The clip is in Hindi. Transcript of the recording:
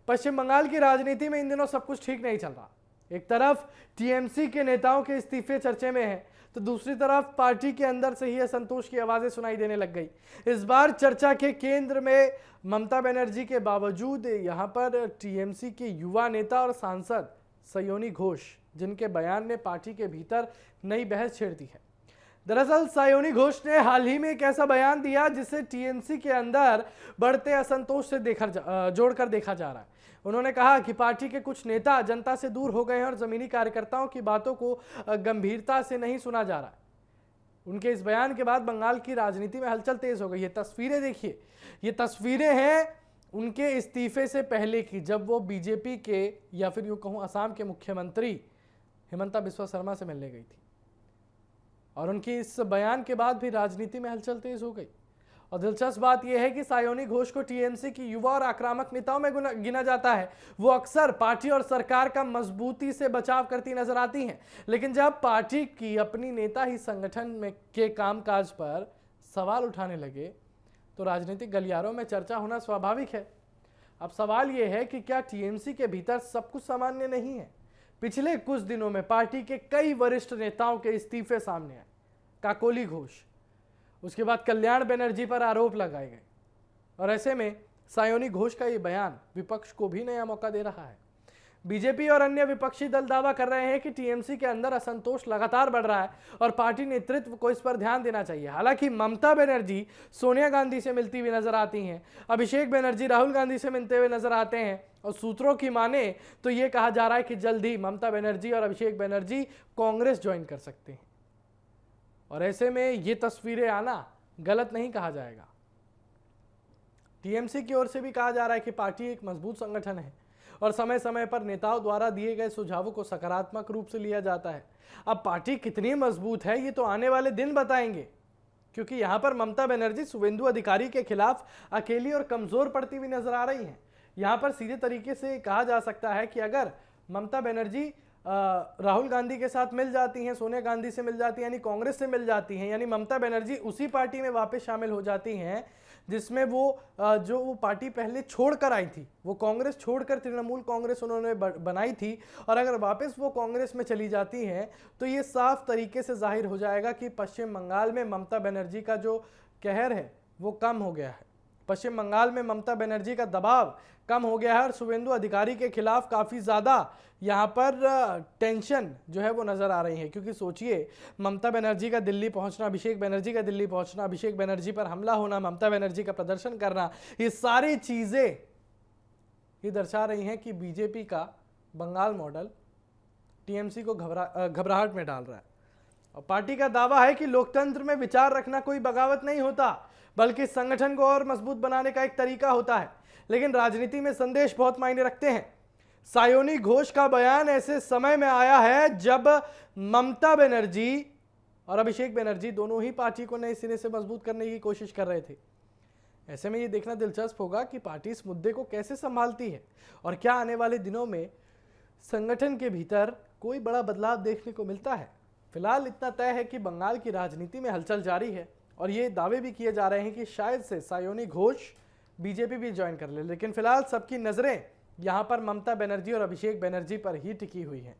पश्चिम बंगाल की राजनीति में इन दिनों सब कुछ ठीक नहीं चल रहा। एक तरफ टीएमसी के नेताओं के इस्तीफे चर्चे में हैं, तो दूसरी तरफ पार्टी के अंदर से ही असंतोष की आवाजें सुनाई देने लग गई। इस बार चर्चा के केंद्र में ममता बनर्जी के बावजूद यहां पर टीएमसी के युवा नेता और सांसद सयोनी घोष, जिनके बयान ने पार्टी के भीतर नई बहस छेड़ दी है। दरअसल सयोनी घोष ने हाल ही में एक ऐसा बयान दिया जिसे टीएमसी के अंदर बढ़ते असंतोष से जोड़कर देखा जा रहा है। उन्होंने कहा कि पार्टी के कुछ नेता जनता से दूर हो गए हैं और जमीनी कार्यकर्ताओं की बातों को गंभीरता से नहीं सुना जा रहा है। उनके इस बयान के बाद बंगाल की राजनीति में हलचल तेज हो गई है। तस्वीरें देखिए, ये तस्वीरें हैं उनके इस्तीफे से पहले की, जब वो बीजेपी के या फिर यूं कहूं असम के मुख्यमंत्री हिमंता बिस्वा शर्मा से मिलने गई थी। और उनकी इस बयान के बाद भी राजनीति में हलचल तेज हो गई। और दिलचस्प बात यह है कि सयोनी घोष को टीएमसी की युवा और आक्रामक नेताओं में गिना जाता है। वो अक्सर पार्टी और सरकार का मजबूती से बचाव करती नजर आती हैं, लेकिन जब पार्टी की अपनी नेता ही संगठन में के कामकाज पर सवाल उठाने लगे तो राजनीतिक गलियारों में चर्चा होना स्वाभाविक है। अब सवाल यह है कि क्या टीएमसी के भीतर सब कुछ सामान्य नहीं है? पिछले कुछ दिनों में पार्टी के कई वरिष्ठ नेताओं के इस्तीफे सामने आए। काकोली घोष, उसके बाद कल्याण बनर्जी पर आरोप लगाए गए, और ऐसे में सयोनी घोष का ये बयान विपक्ष को भी नया मौका दे रहा है। बीजेपी और अन्य विपक्षी दल दावा कर रहे हैं कि टीएमसी के अंदर असंतोष लगातार बढ़ रहा है और पार्टी नेतृत्व को इस पर ध्यान देना चाहिए। हालांकि ममता बनर्जी सोनिया गांधी से मिलती हुई नजर आती हैं, अभिषेक बनर्जी राहुल गांधी से मिलते हुए नजर आते हैं, और सूत्रों की माने तो ये कहा जा रहा है कि जल्द ही ममता बनर्जी और अभिषेक बनर्जी कांग्रेस ज्वाइन कर सकते हैं। और ऐसे में ये तस्वीरें आना गलत नहीं कहा जाएगा। टीएमसी की ओर से भी कहा जा रहा है कि पार्टी एक मजबूत संगठन है और समय समय पर नेताओं द्वारा दिए गए सुझावों को सकारात्मक रूप से लिया जाता है। अब पार्टी कितनी मजबूत है ये तो आने वाले दिन बताएंगे, क्योंकि यहां पर ममता बनर्जी शुवेंदु अधिकारी के खिलाफ अकेली और कमजोर पड़ती हुई नजर आ रही हैं। यहां पर सीधे तरीके से कहा जा सकता है कि अगर ममता बनर्जी राहुल गांधी के साथ मिल जाती हैं, सोनिया गांधी से मिल जाती हैं, यानी कांग्रेस से मिल जाती हैं, यानी ममता बनर्जी उसी पार्टी में वापस शामिल हो जाती हैं जिसमें वो पार्टी पहले छोड़कर आई थी। वो कांग्रेस छोड़कर तृणमूल कांग्रेस उन्होंने बनाई थी, और अगर वापस वो कांग्रेस में चली जाती हैं तो ये साफ तरीके से जाहिर हो जाएगा कि पश्चिम बंगाल में ममता बनर्जी का जो कहर है वो कम हो गया है। पश्चिम बंगाल में ममता बनर्जी का दबाव कम हो गया है और शुवेंदु अधिकारी के खिलाफ काफ़ी ज़्यादा यहाँ पर टेंशन जो है वो नज़र आ रही है। क्योंकि सोचिए, ममता बनर्जी का दिल्ली पहुँचना, अभिषेक बनर्जी का दिल्ली पहुँचना, अभिषेक बनर्जी पर हमला होना, ममता बनर्जी का प्रदर्शन करना, ये सारी चीज़ें ये दर्शा रही हैं कि बीजेपी का बंगाल मॉडल टीएमसी को घबराहट में डाल रहा है। और पार्टी का दावा है कि लोकतंत्र में विचार रखना कोई बगावत नहीं होता, बल्कि संगठन को और मजबूत बनाने का एक तरीका होता है। लेकिन राजनीति में संदेश बहुत मायने रखते हैं। सयोनी घोष का बयान ऐसे समय में आया है जब ममता बनर्जी और अभिषेक बनर्जी दोनों ही पार्टी को नए सिरे से मजबूत करने की कोशिश कर रहे थे। ऐसे में ये देखना दिलचस्प होगा कि पार्टी इस मुद्दे को कैसे संभालती है और क्या आने वाले दिनों में संगठन के भीतर कोई बड़ा बदलाव देखने को मिलता है। फिलहाल इतना तय है कि बंगाल की राजनीति में हलचल जारी है और ये दावे भी किए जा रहे हैं कि शायद से सयोनी घोष बीजेपी भी ज्वाइन कर ले। लेकिन फिलहाल सबकी नजरें यहां पर ममता बनर्जी और अभिषेक बनर्जी पर ही टिकी हुई हैं।